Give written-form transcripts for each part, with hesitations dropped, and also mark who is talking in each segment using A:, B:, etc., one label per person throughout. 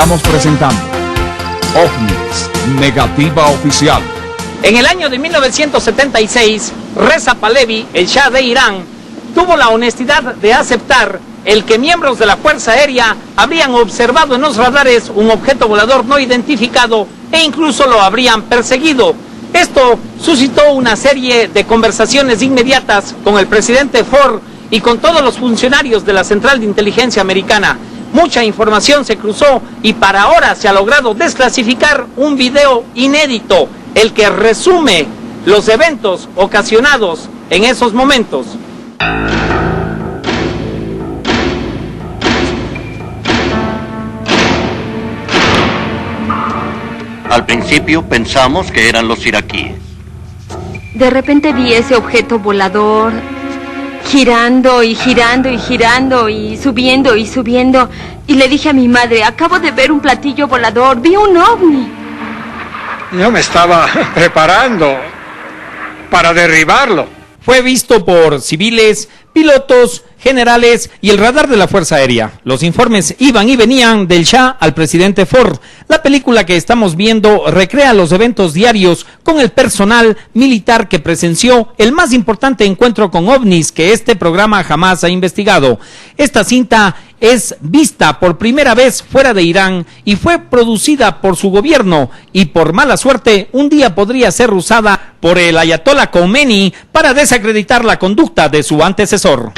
A: Estamos presentando OVNIs, negativa oficial.
B: En el año de 1976, Reza Pahlavi, el Shah de Irán, tuvo la honestidad de aceptar el que miembros de la Fuerza Aérea habrían observado en los radares un objeto volador no identificado e incluso lo habrían perseguido. Esto suscitó una serie de conversaciones inmediatas con el presidente Ford y con todos los funcionarios de la Central de Inteligencia Americana. Mucha información se cruzó y para ahora se ha logrado desclasificar un video inédito, el que resume los eventos ocasionados en esos momentos.
C: Al principio pensamos que eran los iraquíes.
D: De repente vi ese objeto volador girando y girando y girando y subiendo y subiendo. Y le dije a mi madre, acabo de ver un platillo volador, vi un ovni.
E: Yo me estaba preparando para derribarlo.
B: Fue visto por civiles, pilotos, generales y el radar de la Fuerza Aérea. Los informes iban y venían del Shah al presidente Ford. La película que estamos viendo recrea los eventos diarios con el personal militar que presenció el más importante encuentro con ovnis que este programa jamás ha investigado. Esta cinta es vista por primera vez fuera de Irán y fue producida por su gobierno y por mala suerte un día podría ser usada por el ayatollah Khomeini para desacreditar la conducta de su antecesor.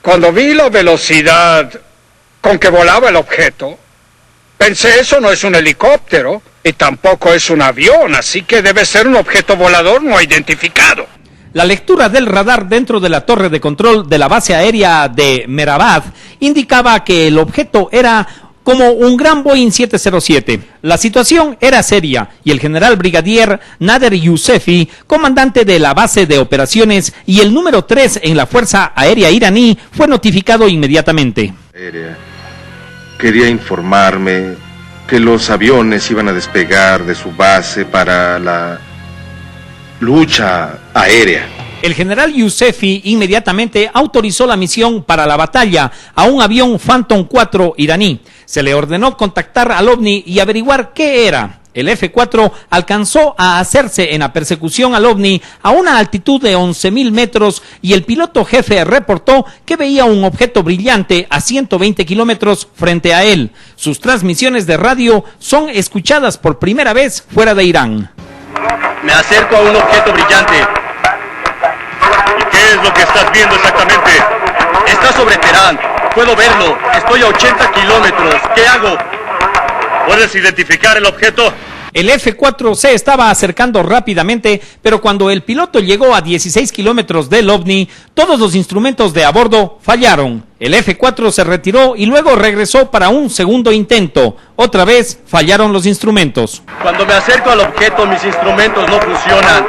E: Cuando vi la velocidad con que volaba el objeto, pensé, eso no es un helicóptero y tampoco es un avión, así que debe ser un objeto volador no identificado.
B: La lectura del radar dentro de la torre de control de la base aérea de Mehrabad indicaba que el objeto era como un gran Boeing 707. La situación era seria y el general brigadier Nader Yousefi, comandante de la base de operaciones y el número 3 en la Fuerza Aérea iraní, fue notificado inmediatamente.
F: Quería informarme que los aviones iban a despegar de su base para la lucha aérea.
B: El general Yousefi inmediatamente autorizó la misión para la batalla a un avión Phantom 4 iraní. Se le ordenó contactar al ovni y averiguar qué era. El F-4 alcanzó a hacerse en la persecución al ovni a una altitud de 11.000 metros y el piloto jefe reportó que veía un objeto brillante a 120 kilómetros frente a él. Sus transmisiones de radio son escuchadas por primera vez fuera de Irán.
C: Me acerco a un objeto brillante.
G: ¿Y qué es lo que estás viendo exactamente?
C: Está sobre Teherán. Puedo verlo. Estoy a 80 kilómetros. ¿Qué hago?
G: ¿Puedes identificar el objeto?
B: El F-4 se estaba acercando rápidamente, pero cuando el piloto llegó a 16 kilómetros del ovni, todos los instrumentos de a bordo fallaron. El F-4 se retiró y luego regresó para un segundo intento. Otra vez fallaron los instrumentos.
C: Cuando me acerco al objeto, mis instrumentos no funcionan.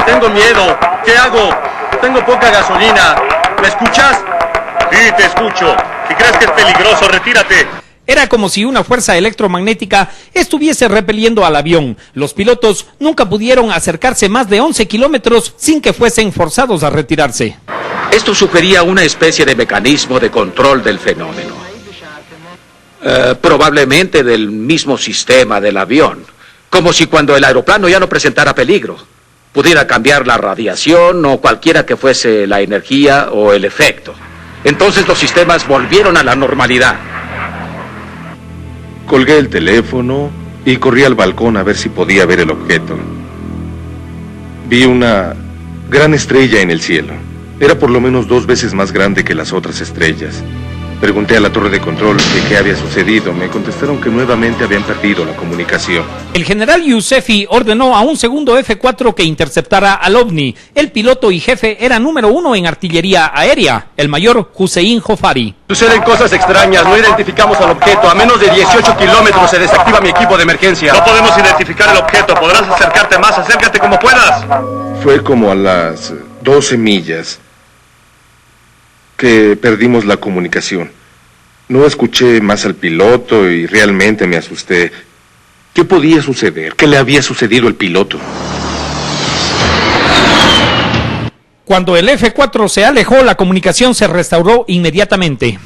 C: Tengo miedo. ¿Qué hago? Tengo poca gasolina. ¿Me escuchas?
G: Sí, te escucho. Si crees que es peligroso, retírate.
B: Era como si una fuerza electromagnética estuviese repeliendo al avión. Los pilotos nunca pudieron acercarse más de 11 kilómetros sin que fuesen forzados a retirarse.
H: Esto sugería una especie de mecanismo de control del fenómeno. Probablemente del mismo sistema del avión. Como si cuando el aeroplano ya no presentara peligro, pudiera cambiar la radiación o cualquiera que fuese la energía o el efecto. Entonces los sistemas volvieron a la normalidad.
F: Colgué el teléfono y corrí al balcón a ver si podía ver el objeto. Vi una gran estrella en el cielo. Era por lo menos 2 veces más grande que las otras estrellas. Pregunté a la torre de control que qué había sucedido. Me contestaron que nuevamente habían perdido la comunicación.
B: El general Yousefi ordenó a un segundo F-4 que interceptara al ovni. El piloto y jefe era número 1 en artillería aérea, el mayor Hussein Jofari.
C: Suceden cosas extrañas. No identificamos al objeto. A menos de 18 kilómetros se desactiva mi equipo de emergencia.
G: No podemos identificar el objeto. Podrás acercarte más. Acércate como puedas.
F: Fue como a las 12 millas que perdimos la comunicación. No escuché más al piloto y realmente me asusté. ¿Qué podía suceder? ¿Qué le había sucedido al piloto?
B: Cuando el F-4 se alejó, la comunicación se restauró inmediatamente.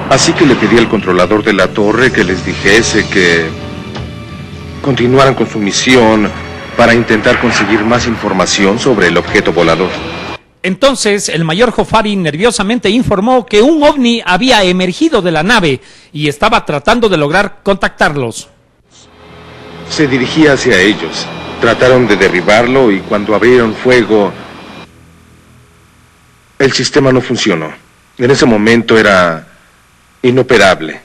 F: Así que le pedí al controlador de la torre que les dijese que continuaran con su misión para intentar conseguir más información sobre el objeto volador.
B: Entonces, el mayor Jofari nerviosamente informó que un ovni había emergido de la nave y estaba tratando de lograr contactarlos.
F: Se dirigía hacia ellos. Trataron de derribarlo y cuando abrieron fuego, el sistema no funcionó. En ese momento era inoperable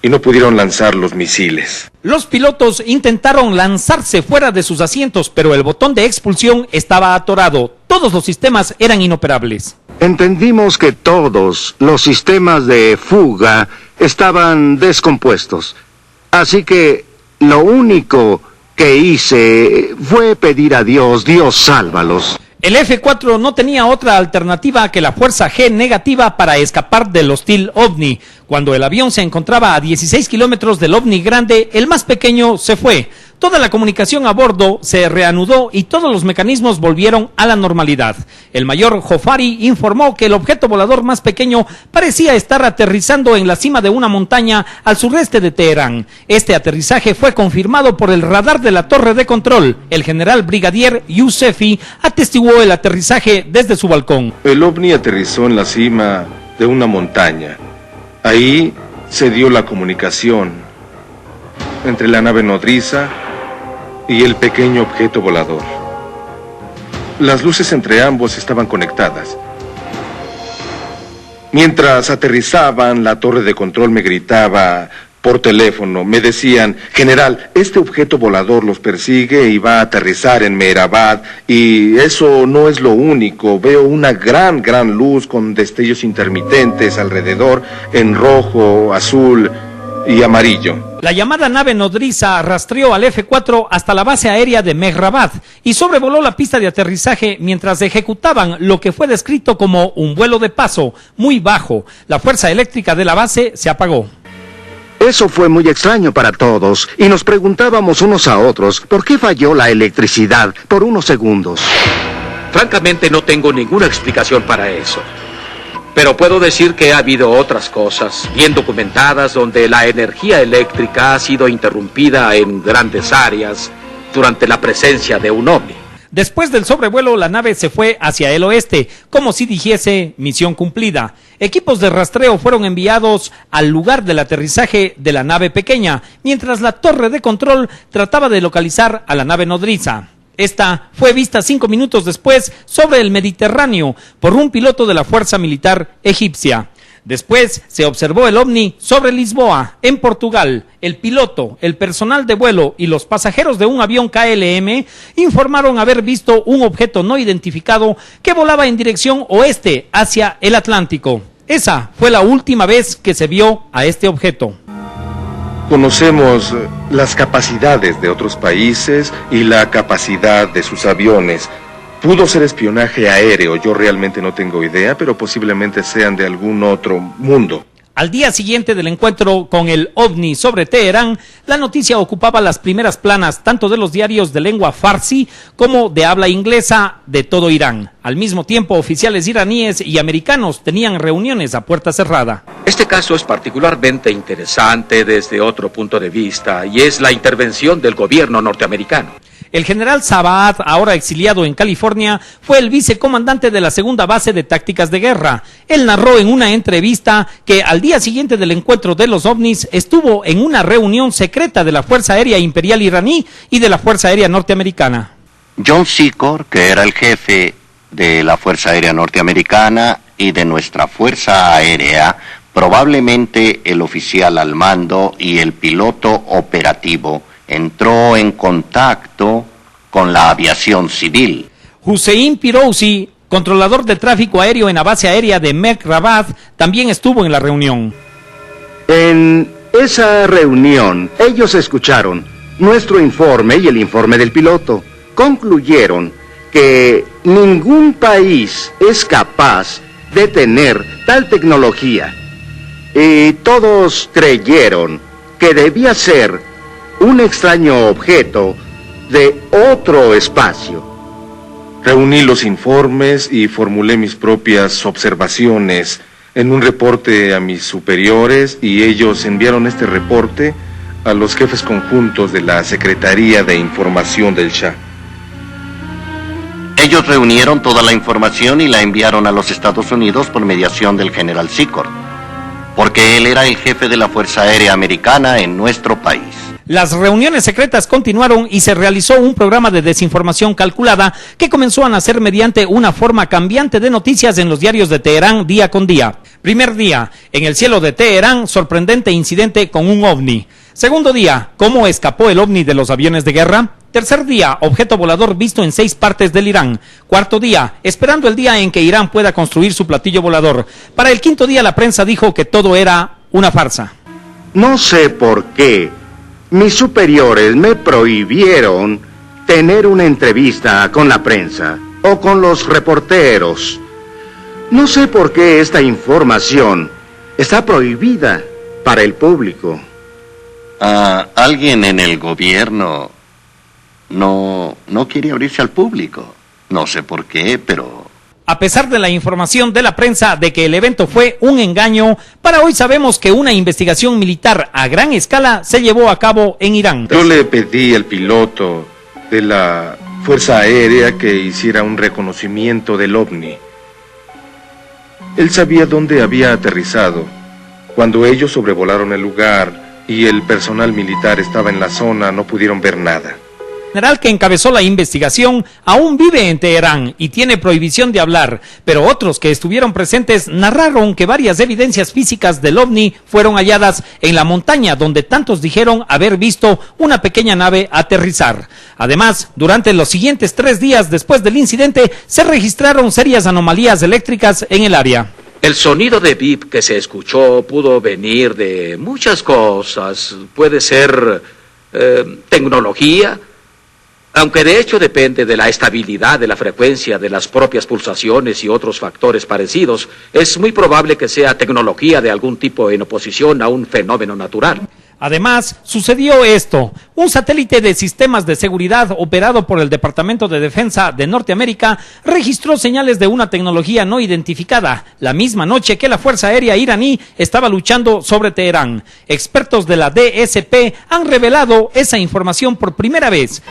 F: y no pudieron lanzar los misiles.
B: Los pilotos intentaron lanzarse fuera de sus asientos, pero el botón de expulsión estaba atorado. Todos los sistemas eran inoperables.
I: Entendimos que todos los sistemas de fuga estaban descompuestos. Así que lo único que hice fue pedir a Dios, Dios sálvalos.
B: El F-4 no tenía otra alternativa que la fuerza G negativa para escapar del hostil ovni. Cuando el avión se encontraba a 16 kilómetros del ovni grande, el más pequeño se fue. Toda la comunicación a bordo se reanudó y todos los mecanismos volvieron a la normalidad. El mayor Jofari informó que el objeto volador más pequeño parecía estar aterrizando en la cima de una montaña al sureste de Teherán. Este aterrizaje fue confirmado por el radar de la torre de control. El general brigadier Yousefi atestiguó el aterrizaje desde su balcón.
F: El ovni aterrizó en la cima de una montaña. Ahí se dio la comunicación entre la nave nodriza y el pequeño objeto volador. Las luces entre ambos estaban conectadas. Mientras aterrizaban, la torre de control me gritaba por teléfono. Me decían: general, este objeto volador los persigue y va a aterrizar en Meherabad. Y eso no es lo único. Veo una gran luz con destellos intermitentes alrededor en rojo, azul y amarillo.
B: La llamada nave nodriza rastreó al F-4 hasta la base aérea de Mehrabad y sobrevoló la pista de aterrizaje mientras ejecutaban lo que fue descrito como un vuelo de paso muy bajo. La fuerza eléctrica de la base se apagó.
I: Eso fue muy extraño para todos y nos preguntábamos unos a otros por qué falló la electricidad por unos segundos.
H: Francamente no tengo ninguna explicación para eso. Pero puedo decir que ha habido otras cosas bien documentadas donde la energía eléctrica ha sido interrumpida en grandes áreas durante la presencia de un ovni.
B: Después del sobrevuelo, la nave se fue hacia el oeste, como si dijese misión cumplida. Equipos de rastreo fueron enviados al lugar del aterrizaje de la nave pequeña, mientras la torre de control trataba de localizar a la nave nodriza. Esta fue vista 5 minutos después sobre el Mediterráneo por un piloto de la Fuerza Militar Egipcia. Después se observó el ovni sobre Lisboa, en Portugal. El piloto, el personal de vuelo y los pasajeros de un avión KLM informaron haber visto un objeto no identificado que volaba en dirección oeste hacia el Atlántico. Esa fue la última vez que se vio a este objeto.
F: Conocemos las capacidades de otros países y la capacidad de sus aviones. Pudo ser espionaje aéreo, yo realmente no tengo idea, pero posiblemente sean de algún otro mundo.
B: Al día siguiente del encuentro con el ovni sobre Teherán, la noticia ocupaba las primeras planas tanto de los diarios de lengua farsi como de habla inglesa de todo Irán. Al mismo tiempo, oficiales iraníes y americanos tenían reuniones a puerta cerrada.
H: Este caso es particularmente interesante desde otro punto de vista y es la intervención del gobierno norteamericano.
B: El general Sabahat, ahora exiliado en California, fue el vicecomandante de la segunda base de tácticas de guerra. Él narró en una entrevista que al día siguiente del encuentro de los ovnis estuvo en una reunión secreta de la Fuerza Aérea Imperial iraní y de la Fuerza Aérea Norteamericana.
J: John Secor, que era el jefe de la Fuerza Aérea Norteamericana y de nuestra Fuerza Aérea, probablemente el oficial al mando y el piloto operativo, entró en contacto con la aviación civil.
B: Hussein Pirouzi, controlador de tráfico aéreo en la base aérea de Mehrabad, también estuvo en la reunión.
I: En esa reunión, ellos escucharon nuestro informe y el informe del piloto. Concluyeron que ningún país es capaz de tener tal tecnología. Y todos creyeron que debía ser un extraño objeto de otro espacio.
F: Reuní los informes y formulé mis propias observaciones en un reporte a mis superiores y ellos enviaron este reporte a los jefes conjuntos de la Secretaría de Información del Shah.
J: Ellos reunieron toda la información y la enviaron a los Estados Unidos por mediación del general Secord, porque él era el jefe de la Fuerza Aérea Americana en nuestro país.
B: Las reuniones secretas continuaron y se realizó un programa de desinformación calculada que comenzó a nacer mediante una forma cambiante de noticias en los diarios de Teherán día con día. Primer día, en el cielo de Teherán, sorprendente incidente con un ovni. Segundo día, ¿cómo escapó el ovni de los aviones de guerra? Tercer día, objeto volador visto en 6 partes del Irán. Cuarto día, esperando el día en que Irán pueda construir su platillo volador. Para el quinto día, la prensa dijo que todo era una farsa.
I: No sé por qué mis superiores me prohibieron tener una entrevista con la prensa o con los reporteros. No sé por qué esta información está prohibida para el público.
J: Alguien en el gobierno no quiere abrirse al público. No sé por qué, pero...
B: A pesar de la información de la prensa de que el evento fue un engaño, para hoy sabemos que una investigación militar a gran escala se llevó a cabo en Irán.
F: Yo le pedí al piloto de la Fuerza Aérea que hiciera un reconocimiento del ovni. Él sabía dónde había aterrizado. Cuando ellos sobrevolaron el lugar y el personal militar estaba en la zona, no pudieron ver nada.
B: El general que encabezó la investigación aún vive en Teherán y tiene prohibición de hablar, pero otros que estuvieron presentes narraron que varias evidencias físicas del ovni fueron halladas en la montaña donde tantos dijeron haber visto una pequeña nave aterrizar. Además, durante los siguientes 3 días después del incidente, se registraron serias anomalías eléctricas en el área.
H: El sonido de bip que se escuchó pudo venir de muchas cosas. Puede ser tecnología, aunque de hecho depende de la estabilidad de la frecuencia de las propias pulsaciones y otros factores parecidos. Es muy probable que sea tecnología de algún tipo en oposición a un fenómeno natural.
B: Además, sucedió esto. Un satélite de sistemas de seguridad operado por el Departamento de Defensa de Norteamérica registró señales de una tecnología no identificada la misma noche que la Fuerza Aérea iraní estaba luchando sobre Teherán. Expertos de la DSP han revelado esa información por primera vez.